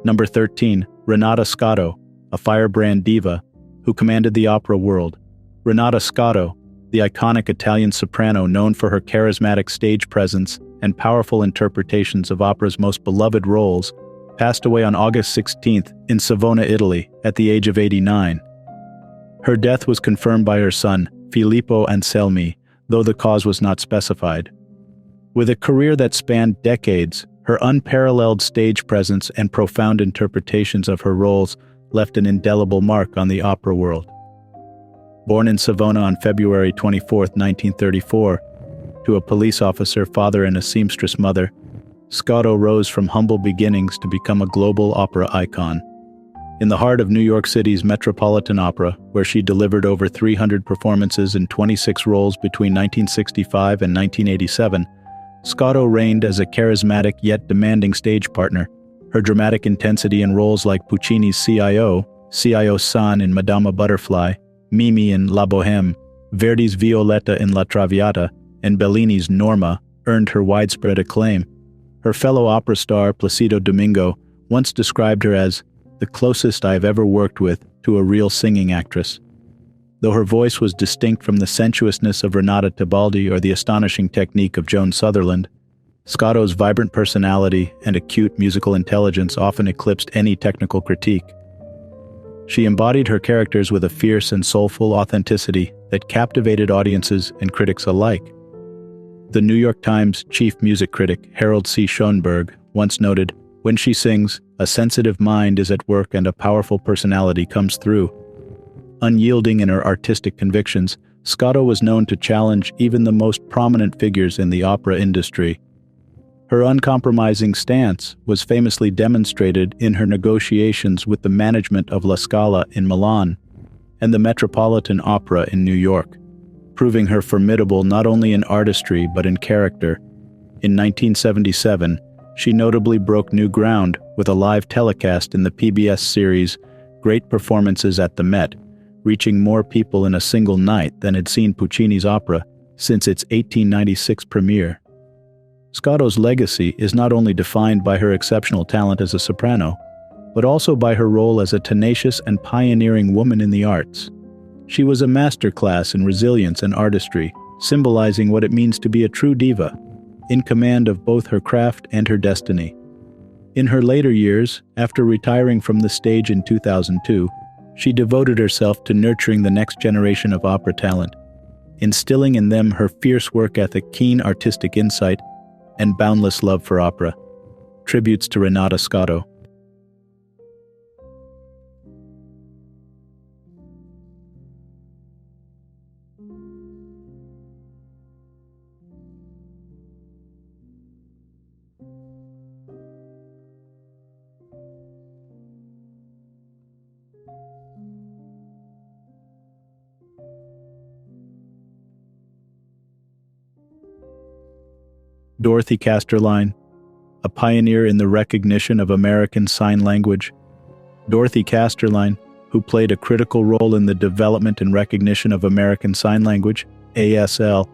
Number 13, Renata Scotto, a firebrand diva who commanded the opera world. Renata Scotto, the iconic Italian soprano known for her charismatic stage presence and powerful interpretations of opera's most beloved roles, passed away on August 16th in Savona, Italy, at the age of 89. Her death was confirmed by her son, Filippo Anselmi, though the cause was not specified. With a career that spanned decades, her unparalleled stage presence and profound interpretations of her roles left an indelible mark on the opera world. Born in Savona on February 24, 1934, to a police officer father and a seamstress mother, Scotto rose from humble beginnings to become a global opera icon. In the heart of New York City's Metropolitan Opera, where she delivered over 300 performances in 26 roles between 1965 and 1987, Scotto reigned as a charismatic yet demanding stage partner. Her dramatic intensity in roles like Puccini's CIO-san in Madama Butterfly, Mimi in La Bohème, Verdi's Violetta in La Traviata, and Bellini's Norma earned her widespread acclaim. Her fellow opera star Placido Domingo once described her as the closest I have ever worked with to a real singing actress. Though her voice was distinct from the sensuousness of Renata Tebaldi or the astonishing technique of Joan Sutherland, Scotto's vibrant personality and acute musical intelligence often eclipsed any technical critique. She embodied her characters with a fierce and soulful authenticity that captivated audiences and critics alike. The New York Times chief music critic Harold C. Schoenberg once noted, "When she sings, a sensitive mind is at work and a powerful personality comes through." Unyielding in her artistic convictions, Scotto was known to challenge even the most prominent figures in the opera industry. Her uncompromising stance was famously demonstrated in her negotiations with the management of La Scala in Milan and the Metropolitan Opera in New York, proving her formidable not only in artistry but in character. In 1977, she notably broke new ground with a live telecast in the PBS series Great Performances at the Met, reaching more people in a single night than had seen Puccini's opera since its 1896 premiere. Scotto's legacy is not only defined by her exceptional talent as a soprano, but also by her role as a tenacious and pioneering woman in the arts. She was a masterclass in resilience and artistry, symbolizing what it means to be a true diva, in command of both her craft and her destiny. In her later years, after retiring from the stage in 2002, she devoted herself to nurturing the next generation of opera talent, instilling in them her fierce work ethic, keen artistic insight, and boundless love for opera. Tributes to Renata Scotto. Dorothy Casterline, a pioneer in the recognition of American Sign Language. Dorothy Casterline, who played a critical role in the development and recognition of American Sign Language, ASL,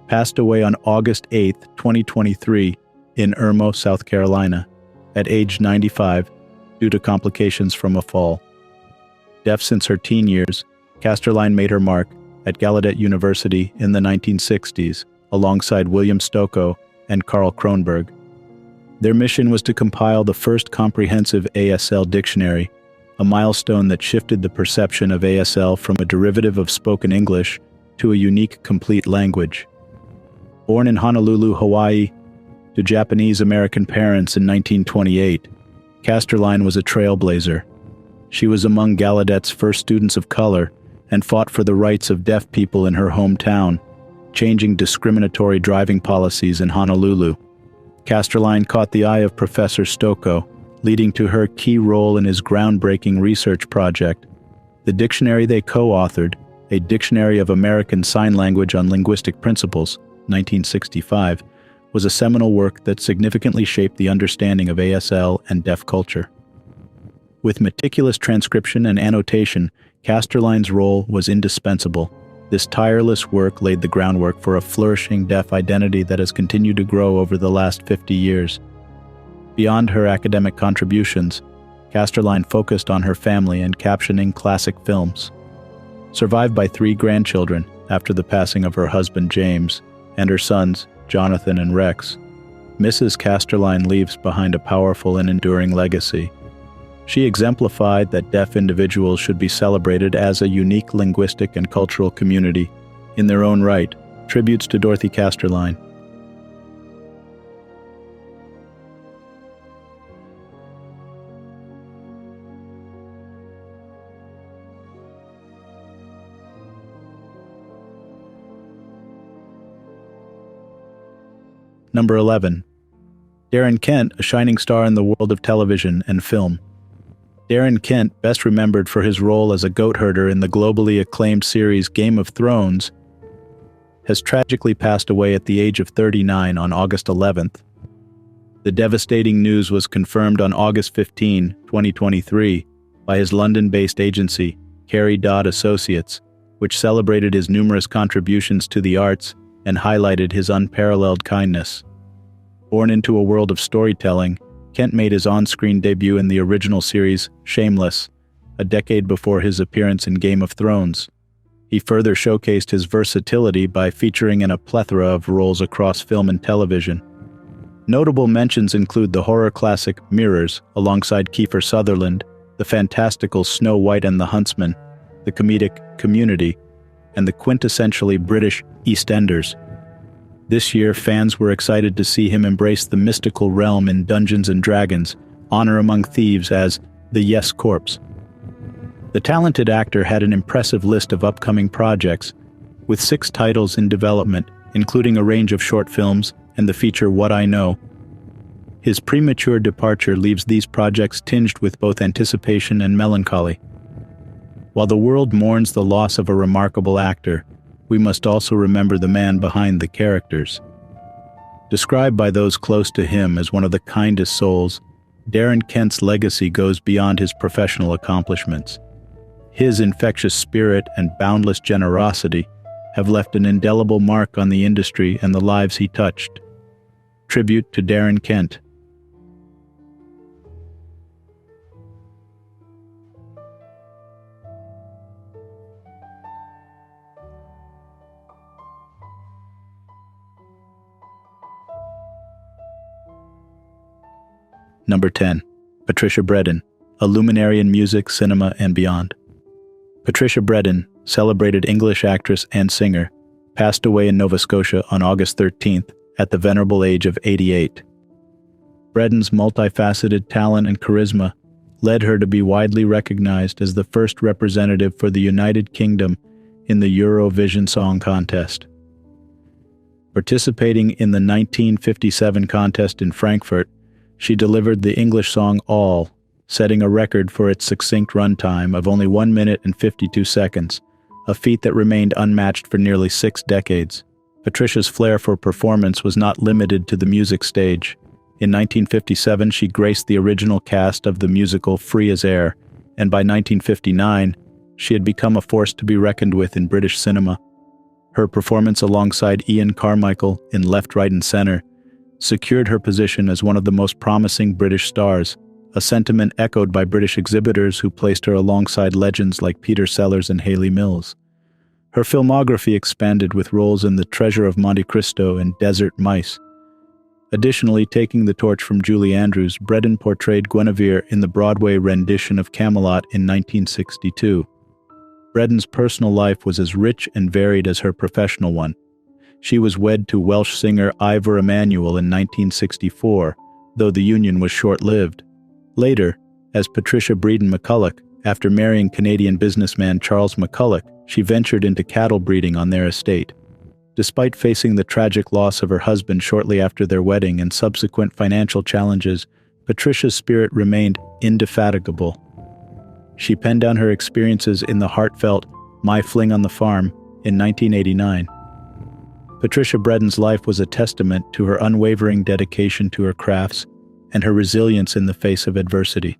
passed away on August 8, 2023, in Irmo, South Carolina, at age 95, due to complications from a fall. Deaf since her teen years, Casterline made her mark at Gallaudet University in the 1960s, alongside William Scotto and Carl Kronberg. Their mission was to compile the first comprehensive ASL dictionary, a milestone that shifted the perception of ASL from a derivative of spoken English to a unique, complete language. Born in Honolulu, Hawaii, to Japanese-American parents in 1928, Casterline was a trailblazer. She was among Gallaudet's first students of color and fought for the rights of deaf people in her hometown, changing discriminatory driving policies in Honolulu. Casterline caught the eye of Professor Scotto, leading to her key role in his groundbreaking research project. The dictionary they co-authored, A Dictionary of American Sign Language on Linguistic Principles, 1965, was a seminal work that significantly shaped the understanding of ASL and deaf culture. With meticulous transcription and annotation, Casterline's role was indispensable. This tireless work laid the groundwork for a flourishing deaf identity that has continued to grow over the last 50 years. Beyond her academic contributions, Casterline focused on her family and captioning classic films. Survived by 3 grandchildren after the passing of her husband James and her sons Jonathan and Rex, Mrs. Casterline leaves behind a powerful and enduring legacy. She exemplified that deaf individuals should be celebrated as a unique linguistic and cultural community in their own right. Tributes to Dorothy Casterline. Number 11. Darren Kent, a shining star in the world of television and film. Darren Kent, best remembered for his role as a goat herder in the globally acclaimed series Game of Thrones, has tragically passed away at the age of 39 on August 11th. The devastating news was confirmed on August 15, 2023, by his London-based agency, Carey Dodd Associates, which celebrated his numerous contributions to the arts and highlighted his unparalleled kindness. Born into a world of storytelling, Kent made his on-screen debut in the original series Shameless, a decade before his appearance in Game of Thrones. He further showcased his versatility by featuring in a plethora of roles across film and television. Notable mentions include the horror classic Mirrors alongside Kiefer Sutherland, the fantastical Snow White and the Huntsman, the comedic Community, and the quintessentially British EastEnders. This year, fans were excited to see him embrace the mystical realm in Dungeons & Dragons, Honor Among Thieves as the Yes Corpse. The talented actor had an impressive list of upcoming projects, with 6 titles in development, including a range of short films and the feature What I Know. His premature departure leaves these projects tinged with both anticipation and melancholy. While the world mourns the loss of a remarkable actor, we must also remember the man behind the characters. Described by those close to him as one of the kindest souls, Darren Kent's legacy goes beyond his professional accomplishments. His infectious spirit and boundless generosity have left an indelible mark on the industry and the lives he touched. Tribute to Darren Kent. Number 10. Patricia Bredin, a luminary in music, cinema, and beyond. Patricia Bredin, celebrated English actress and singer, passed away in Nova Scotia on August 13th at the venerable age of 88. Bredin's multifaceted talent and charisma led her to be widely recognized as the first representative for the United Kingdom in the Eurovision Song Contest. Participating in the 1957 contest in Frankfurt, she delivered the English song All, setting a record for its succinct runtime of only 1 minute and 52 seconds, a feat that remained unmatched for nearly 6 decades. Patricia's flair for performance was not limited to the music stage. In 1957, she graced the original cast of the musical Free as Air, and by 1959, she had become a force to be reckoned with in British cinema. Her performance alongside Ian Carmichael in Left, Right and Center secured her position as one of the most promising British stars, a sentiment echoed by British exhibitors who placed her alongside legends like Peter Sellers and Hayley Mills. Her filmography expanded with roles in The Treasure of Monte Cristo and Desert Mice. Additionally, taking the torch from Julie Andrews, Bredin portrayed Guinevere in the Broadway rendition of Camelot in 1962. Bredin's personal life was as rich and varied as her professional one. She was wed to Welsh singer Ivor Emanuel in 1964, though the union was short-lived. Later, as Patricia Bredin McCulloch, after marrying Canadian businessman Charles McCulloch, she ventured into cattle breeding on their estate. Despite facing the tragic loss of her husband shortly after their wedding and subsequent financial challenges, Patricia's spirit remained indefatigable. She penned down her experiences in the heartfelt My Fling on the Farm in 1989. Patricia Bredin's life was a testament to her unwavering dedication to her crafts and her resilience in the face of adversity.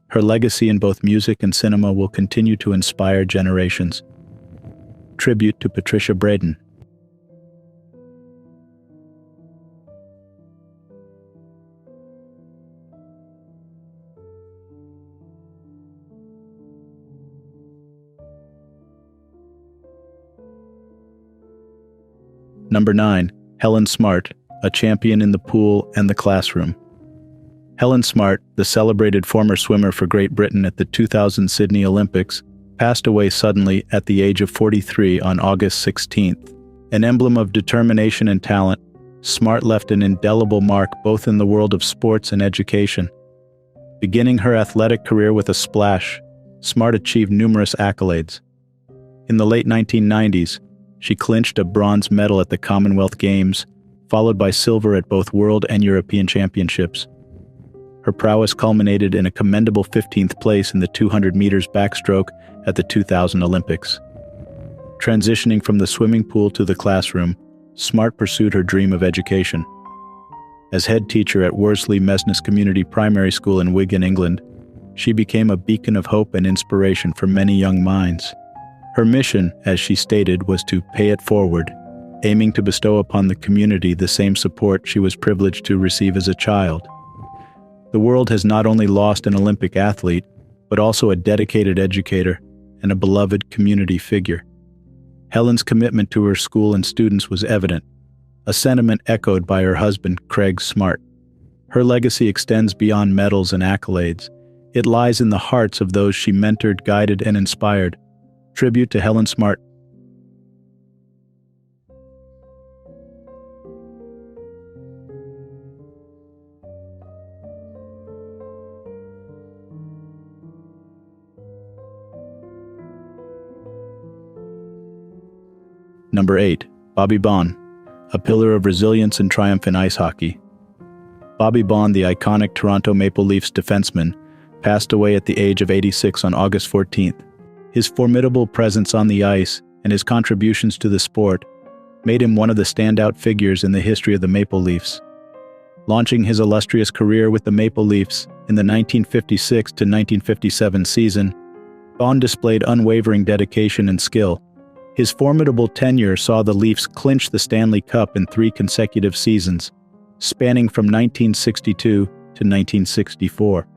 Her legacy in both music and cinema will continue to inspire generations. Tribute to Patricia Bredin. Number 9. Helen Smart, a champion in the pool and the classroom. Helen Smart, the celebrated former swimmer for Great Britain at the 2000 Sydney Olympics, passed away suddenly at the age of 43 on August 16th. An emblem of determination and talent, Smart left an indelible mark both in the world of sports and education. Beginning her athletic career with a splash, Smart achieved numerous accolades. In the late 1990s, she clinched a bronze medal at the Commonwealth Games, followed by silver at both World and European Championships. Her prowess culminated in a commendable 15th place in the 200 meters backstroke at the 2000 Olympics. Transitioning from the swimming pool to the classroom, Smart pursued her dream of education. As head teacher at Worsley Mesnes Community Primary School in Wigan, England, she became a beacon of hope and inspiration for many young minds. Her mission, as she stated, was to pay it forward, aiming to bestow upon the community the same support she was privileged to receive as a child. The world has not only lost an Olympic athlete, but also a dedicated educator and a beloved community figure. Helen's commitment to her school and students was evident, a sentiment echoed by her husband, Craig Smart. Her legacy extends beyond medals and accolades. It lies in the hearts of those she mentored, guided, and inspired. Tribute to Helen Smart. Number 8. Bobby Baun, a pillar of resilience and triumph in ice hockey. Bobby Baun, the iconic Toronto Maple Leafs defenseman, passed away at the age of 86 on August 14th. His formidable presence on the ice and his contributions to the sport made him one of the standout figures in the history of the Maple Leafs. Launching his illustrious career with the Maple Leafs in the 1956 to 1957 season, Baun displayed unwavering dedication and skill. His formidable tenure saw the Leafs clinch the Stanley Cup in 3 consecutive seasons, spanning from 1962 to 1964.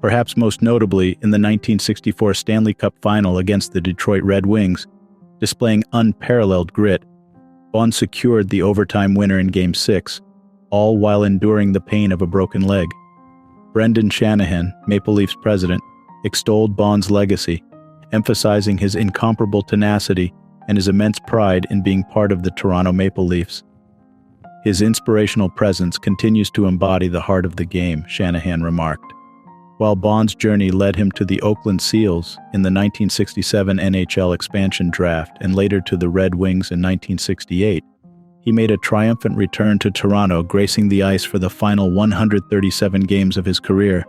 Perhaps most notably in the 1964 Stanley Cup Final against the Detroit Red Wings, displaying unparalleled grit, Baun secured the overtime winner in Game 6, all while enduring the pain of a broken leg. Brendan Shanahan, Maple Leafs president, extolled Baun's legacy, emphasizing his incomparable tenacity and his immense pride in being part of the Toronto Maple Leafs. His inspirational presence continues to embody the heart of the game, Shanahan remarked. While Baun's journey led him to the Oakland Seals in the 1967 NHL expansion draft and later to the Red Wings in 1968, he made a triumphant return to Toronto, gracing the ice for the final 137 games of his career.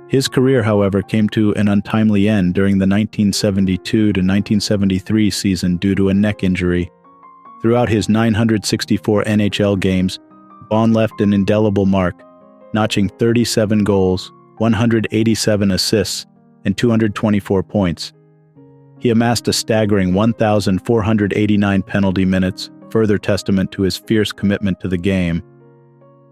His career, however, came to an untimely end during the 1972 to 1973 season due to a neck injury. Throughout his 964 NHL games, Baun left an indelible mark, notching 37 goals, 187 assists, and 224 points. He amassed a staggering 1,489 penalty minutes, further testament to his fierce commitment to the game.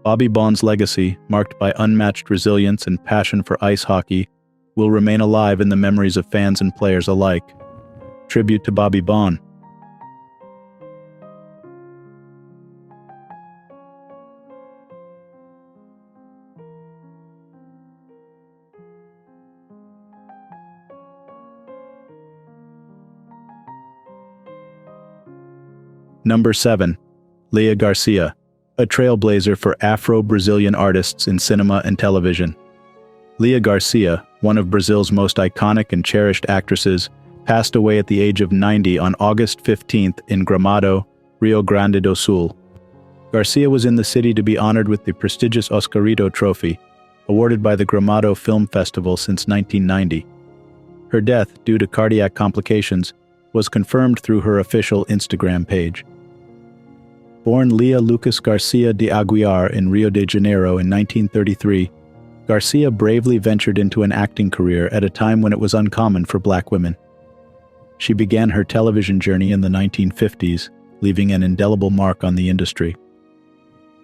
Bobby Baun's legacy, marked by unmatched resilience and passion for ice hockey, will remain alive in the memories of fans and players alike. Tribute to Bobby Baun. Number 7. Léa Garcia, a trailblazer for Afro-Brazilian artists in cinema and television. Léa Garcia, one of Brazil's most iconic and cherished actresses, passed away at the age of 90 on August 15th in Gramado, Rio Grande do Sul. Garcia was in the city to be honored with the prestigious Oscarito Trophy, awarded by the Gramado Film Festival since 1990. Her death, due to cardiac complications, was confirmed through her official Instagram page. Born Léa Lucas Garcia de Aguiar in Rio de Janeiro in 1933, Garcia bravely ventured into an acting career at a time when it was uncommon for Black women. She began her television journey in the 1950s, leaving an indelible mark on the industry.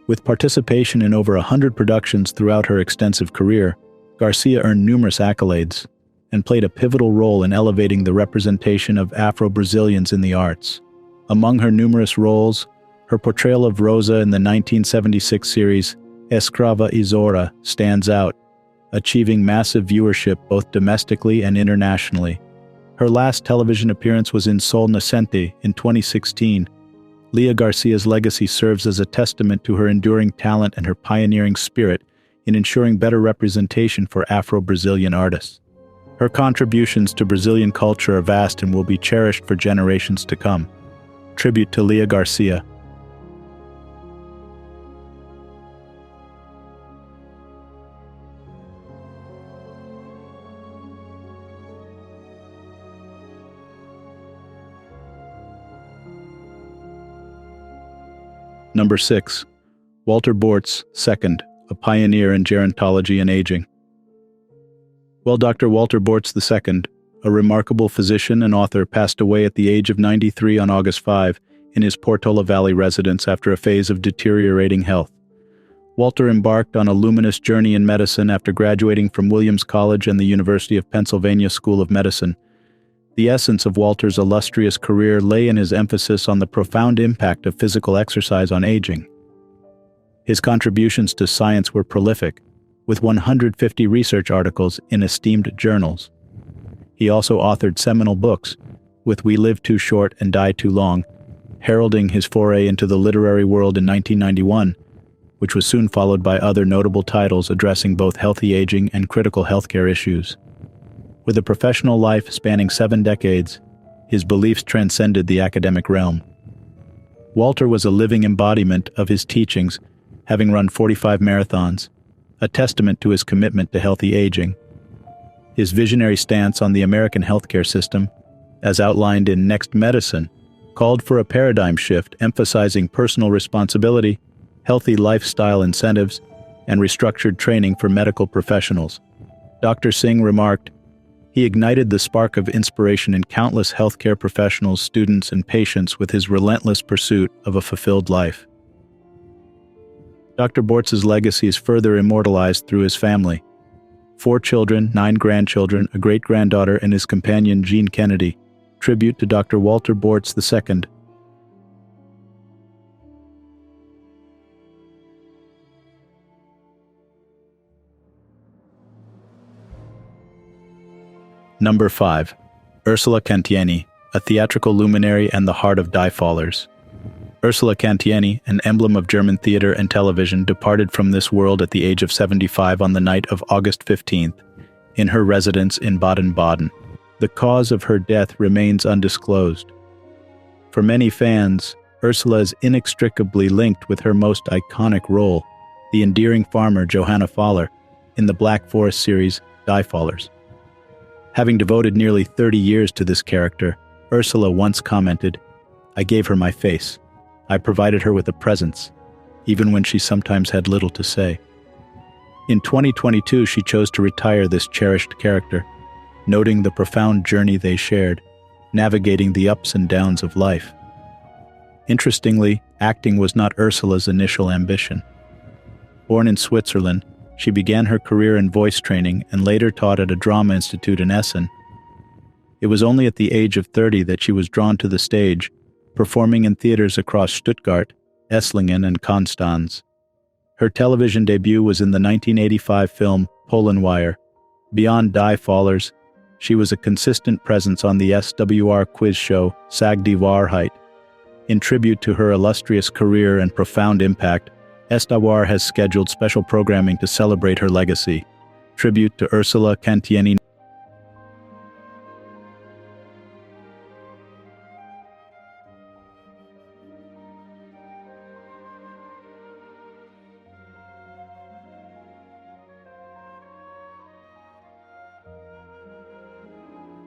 With participation in over 100 productions throughout her extensive career, Garcia earned numerous accolades and played a pivotal role in elevating the representation of Afro-Brazilians in the arts. Among her numerous roles, her portrayal of Rosa in the 1976 series Escrava y Zora stands out, achieving massive viewership both domestically and internationally. Her last television appearance was in Sol Nascente in 2016. Léa Garcia's legacy serves as a testament to her enduring talent and her pioneering spirit in ensuring better representation for Afro-Brazilian artists. Her contributions to Brazilian culture are vast and will be cherished for generations to come. Tribute to Léa Garcia. Number 6. Walter Bortz, II, a pioneer in gerontology and aging. Well, Dr. Walter Bortz II, a remarkable physician and author, passed away at the age of 93 on August 5 in his Portola Valley residence after a phase of deteriorating health. Walter embarked on a luminous journey in medicine after graduating from Williams College and the University of Pennsylvania School of Medicine. The essence of Walter's illustrious career lay in his emphasis on the profound impact of physical exercise on aging. His contributions to science were prolific, with 150 research articles in esteemed journals. He also authored seminal books, with We Live Too Short and Die Too Long, heralding his foray into the literary world in 1991, which was soon followed by other notable titles addressing both healthy aging and critical healthcare issues. With a professional life spanning 7 decades, his beliefs transcended the academic realm. Walter was a living embodiment of his teachings, having run 45 marathons, a testament to his commitment to healthy aging. His visionary stance on the American healthcare system, as outlined in Next Medicine, called for a paradigm shift emphasizing personal responsibility, healthy lifestyle incentives, and restructured training for medical professionals. Dr. Singh remarked, "He ignited the spark of inspiration in countless healthcare professionals, students, and patients with his relentless pursuit of a fulfilled life." Dr. Bortz's legacy is further immortalized through his family. 4 children, 9 grandchildren, a great-granddaughter, and his companion Jean Kennedy. Tribute to Dr. Walter Bortz II. Number 5. Ursula Cantieni, a theatrical luminary and the heart of die-fallers. Ursula Cantieni, an emblem of German theater and television, departed from this world at the age of 75 on the night of August 15th, in her residence in Baden-Baden. The cause of her death remains undisclosed. For many fans, Ursula is inextricably linked with her most iconic role, the endearing farmer Johanna Faller, in the Black Forest series Die-Fallers. Having devoted nearly 30 years to this character, Ursula once commented, "I gave her my face. I provided her with a presence, even when she sometimes had little to say." In 2022, she chose to retire this cherished character, noting the profound journey they shared, navigating the ups and downs of life. Interestingly, acting was not Ursula's initial ambition. Born in Switzerland, she began her career in voice training and later taught at a drama institute in Essen. It was only at the age of 30 that she was drawn to the stage, performing in theaters across Stuttgart, Esslingen, and Konstanz. Her television debut was in the 1985 film Polenwire. Beyond Die-Fallers, she was a consistent presence on the SWR quiz show Sag die Wahrheit. In tribute to her illustrious career and profound impact, SWR has scheduled special programming to celebrate her legacy. Tribute to Ursula Cantieni.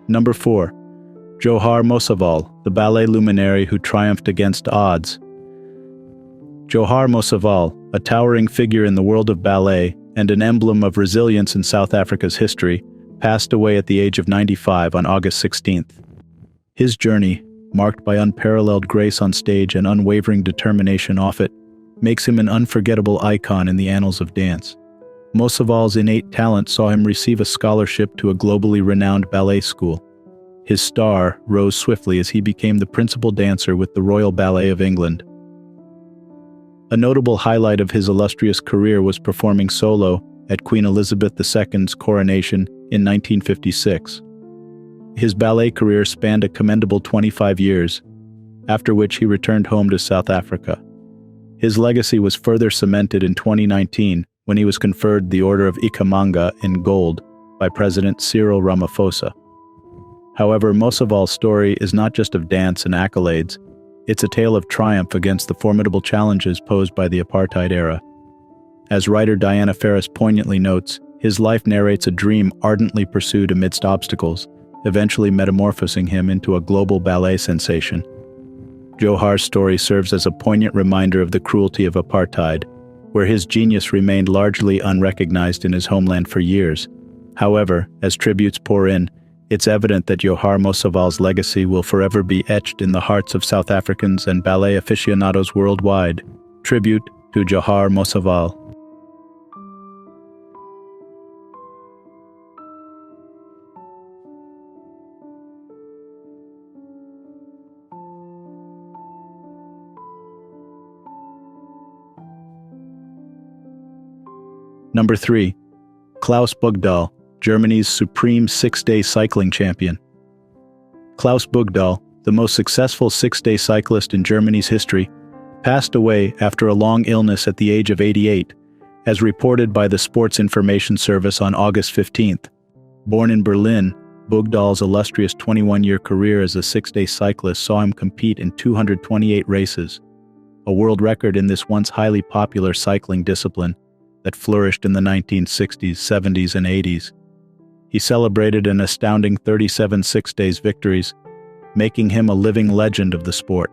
Number 4. Johaar Mosaval, the ballet luminary who triumphed against odds. Johaar Mosaval, a towering figure in the world of ballet and an emblem of resilience in South Africa's history, passed away at the age of 95 on August 16th. His journey, marked by unparalleled grace on stage and unwavering determination off it, makes him an unforgettable icon in the annals of dance. Mosaval's innate talent saw him receive a scholarship to a globally renowned ballet school. His star rose swiftly as he became the principal dancer with the Royal Ballet of England. A notable highlight of his illustrious career was performing solo at Queen Elizabeth II's coronation in 1956. His ballet career spanned a commendable 25 years, after which he returned home to South Africa. His legacy was further cemented in 2019 when he was conferred the Order of Ikhamanga in gold by President Cyril Ramaphosa. However, Mosaval's story is not just of dance and accolades, it's a tale of triumph against the formidable challenges posed by the apartheid era. As writer Diana Ferris poignantly notes, his life narrates a dream ardently pursued amidst obstacles, eventually metamorphosing him into a global ballet sensation. Johaar's story serves as a poignant reminder of the cruelty of apartheid, where his genius remained largely unrecognized in his homeland for years. However, as tributes pour in, it's evident that Johaar Mosaval's legacy will forever be etched in the hearts of South Africans and ballet aficionados worldwide. Tribute to Johaar Mosaval. Number 3. Klaus Bugdahl, Germany's supreme six-day cycling champion. Klaus Bugdahl, the most successful six-day cyclist in Germany's history, passed away after a long illness at the age of 88, as reported by the Sports Information Service on August 15th. Born in Berlin, Bugdahl's illustrious 21-year career as a six-day cyclist saw him compete in 228 races, a world record in this once highly popular cycling discipline that flourished in the 1960s, 70s, and 80s. He celebrated an astounding 37 six-days victories, making him a living legend of the sport.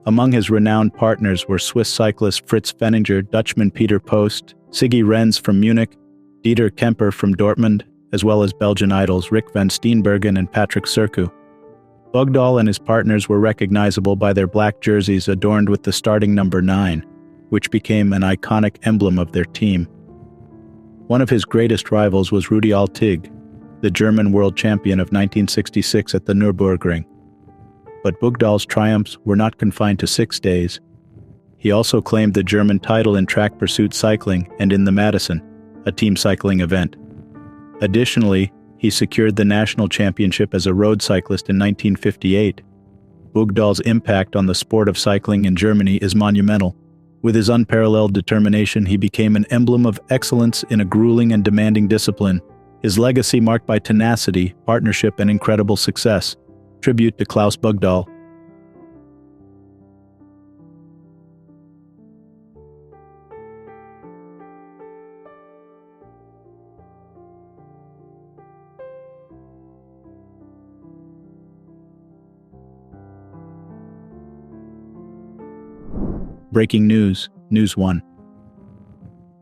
Among his renowned partners were Swiss cyclist Fritz Fenninger, Dutchman Peter Post, Siggy Renz from Munich, Dieter Kemper from Dortmund, as well as Belgian idols Rick van Steenbergen and Patrick Sercu. Bugdahl and his partners were recognizable by their black jerseys adorned with the starting number 9, which became an iconic emblem of their team. One of his greatest rivals was Rudi Altig, the German world champion of 1966 at the Nürburgring. But Bugdahl's triumphs were not confined to 6 days. He also claimed the German title in track pursuit cycling and in the Madison, a team cycling event. Additionally, he secured the national championship as a road cyclist in 1958. Bugdahl's impact on the sport of cycling in Germany is monumental. With his unparalleled determination, he became an emblem of excellence in a grueling and demanding discipline, his legacy marked by tenacity, partnership, and incredible success. Tribute to Klaus Bugdahl. Breaking news, News 1.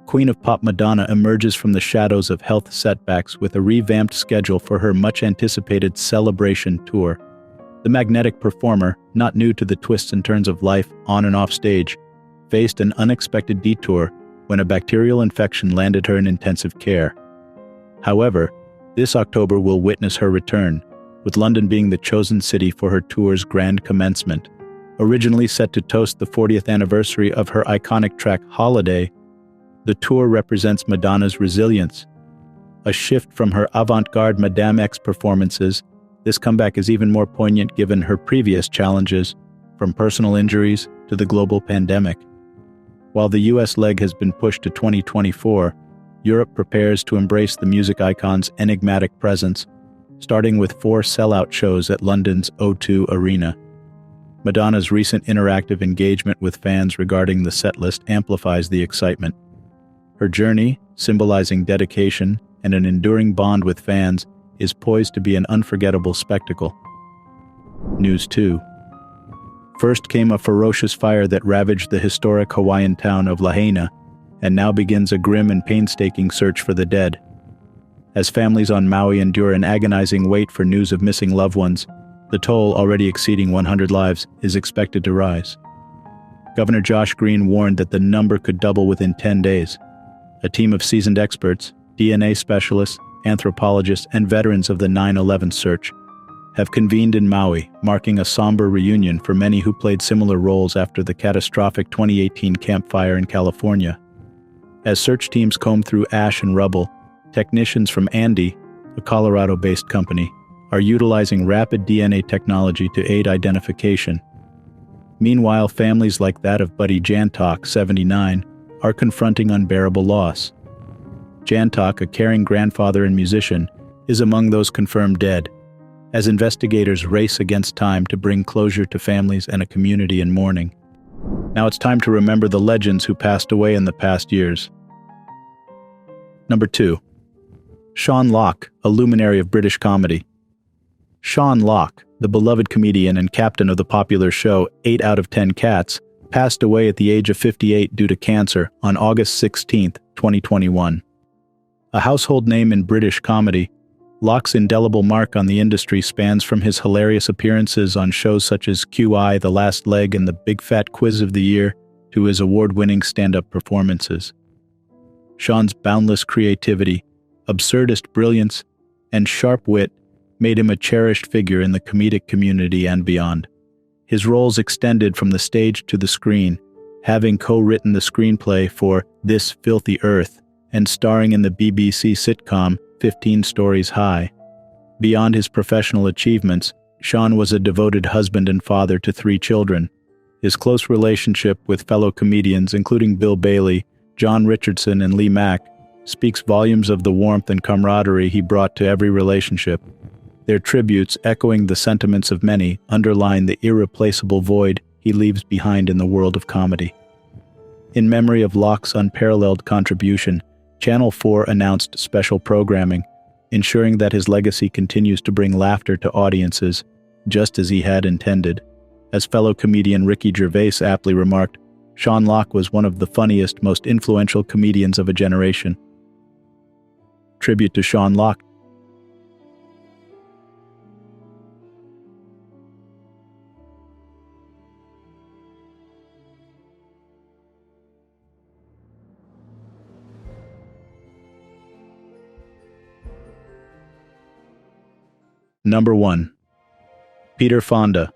Queen of Pop Madonna emerges from the shadows of health setbacks with a revamped schedule for her much-anticipated Celebration tour. The magnetic performer, not new to the twists and turns of life on and off stage, faced an unexpected detour when a bacterial infection landed her in intensive care. However, this October will witness her return, with London being the chosen city for her tour's grand commencement. Originally set to toast the 40th anniversary of her iconic track Holiday, the tour represents Madonna's resilience. A shift from her avant-garde Madame X performances, this comeback is even more poignant given her previous challenges, from personal injuries to the global pandemic. While the US leg has been pushed to 2024, Europe prepares to embrace the music icon's enigmatic presence, starting with 4 sellout shows at London's O2 Arena. Madonna's recent interactive engagement with fans regarding the setlist amplifies the excitement. Her journey, symbolizing dedication and an enduring bond with fans, is poised to be an unforgettable spectacle. News 2. First came a ferocious fire that ravaged the historic Hawaiian town of Lahaina, and now begins a grim and painstaking search for the dead. As families on Maui endure an agonizing wait for news of missing loved ones, the toll, already exceeding 100 lives, is expected to rise. Governor Josh Green warned that the number could double within 10 days. A team of seasoned experts, DNA specialists, anthropologists, and veterans of the 9/11 search have convened in Maui, marking a somber reunion for many who played similar roles after the catastrophic 2018 campfire in California. As search teams comb through ash and rubble, technicians from Andy, a Colorado-based company, are utilizing rapid DNA technology to aid identification. Meanwhile, families like that of Buddy Jantok, 79, are confronting unbearable loss. Jantok, a caring grandfather and musician, is among those confirmed dead, as investigators race against time to bring closure to families and a community in mourning. Now it's time to remember the legends who passed away in the past years. Number 2. Sean Locke, a luminary of British comedy. Sean Locke, the beloved comedian and captain of the popular show 8 out of 10 Cats, passed away at the age of 58 due to cancer on August 16, 2021. A household name in British comedy, Locke's indelible mark on the industry spans from his hilarious appearances on shows such as QI, The Last Leg, and The Big Fat Quiz of the Year to his award-winning stand-up performances. Sean's boundless creativity, absurdist brilliance, and sharp wit made him a cherished figure in the comedic community and beyond. His roles extended from the stage to the screen, having co-written the screenplay for This Filthy Earth and starring in the BBC sitcom 15 Stories High. Beyond his professional achievements, Sean was a devoted husband and father to 3 children. His close relationship with fellow comedians, including Bill Bailey, John Richardson, and Lee Mack, speaks volumes of the warmth and camaraderie he brought to every relationship. Their tributes, echoing the sentiments of many, underline the irreplaceable void he leaves behind in the world of comedy. In memory of Locke's unparalleled contribution, Channel 4 announced special programming, ensuring that his legacy continues to bring laughter to audiences, just as he had intended. As fellow comedian Ricky Gervais aptly remarked, Sean Locke was one of the funniest, most influential comedians of a generation. Tribute to Sean Locke. Number 1. Peter Fonda,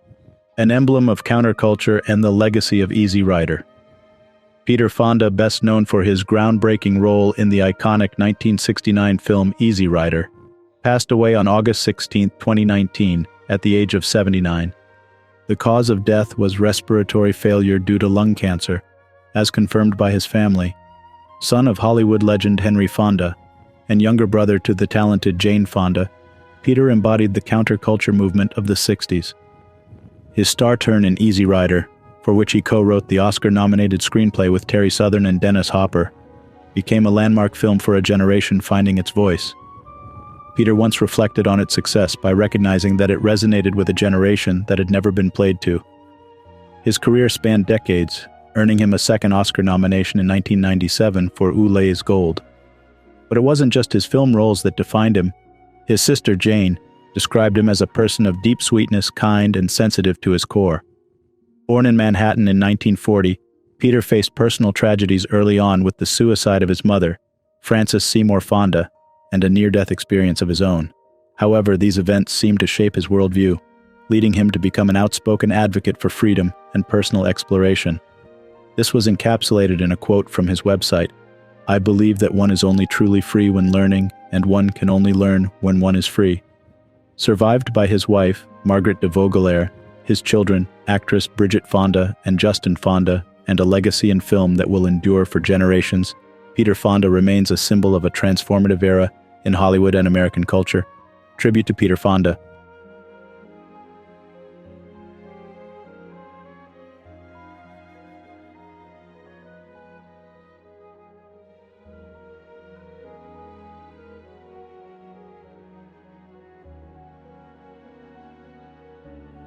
an emblem of counterculture and the legacy of Easy Rider. Peter Fonda, best known for his groundbreaking role in the iconic 1969 film Easy Rider, passed away on August 16, 2019, at the age of 79. The cause of death was respiratory failure due to lung cancer, as confirmed by his family. Son of Hollywood legend Henry Fonda, and younger brother to the talented Jane Fonda, Peter embodied the counterculture movement of the 60s. His star turn in Easy Rider, for which he co-wrote the Oscar-nominated screenplay with Terry Southern and Dennis Hopper, became a landmark film for a generation finding its voice. Peter once reflected on its success by recognizing that it resonated with a generation that had never been played to. His career spanned decades, earning him a second Oscar nomination in 1997 for Oulé's Gold. But it wasn't just his film roles that defined him. His sister Jane described him as a person of deep sweetness, kind, and sensitive to his core. Born in Manhattan in 1940, Peter faced personal tragedies early on with the suicide of his mother, Frances Seymour Fonda, and a near-death experience of his own. However, these events seemed to shape his worldview, leading him to become an outspoken advocate for freedom and personal exploration. This was encapsulated in a quote from his website: "I believe that one is only truly free when learning, and one can only learn when one is free." Survived by his wife, Margaret de Vogelaar, his children, actress Bridget Fonda and Justin Fonda, and a legacy in film that will endure for generations, Peter Fonda remains a symbol of a transformative era in Hollywood and American culture. Tribute to Peter Fonda.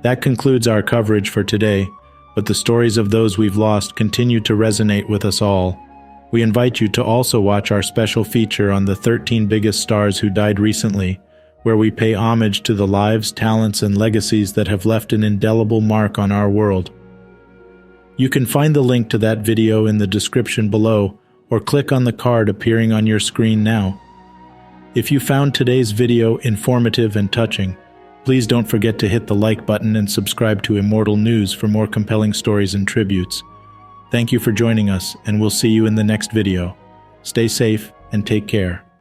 That concludes our coverage for today, but the stories of those we've lost continue to resonate with us all. We invite you to also watch our special feature on the 13 biggest stars who died recently, where we pay homage to the lives, talents, and legacies that have left an indelible mark on our world. You can find the link to that video in the description below, or click on the card appearing on your screen now. If you found today's video informative and touching, Please don't forget to hit the like button and subscribe to Immortal News for more compelling stories and tributes. Thank you for joining us, and we'll see you in the next video. Stay safe and take care.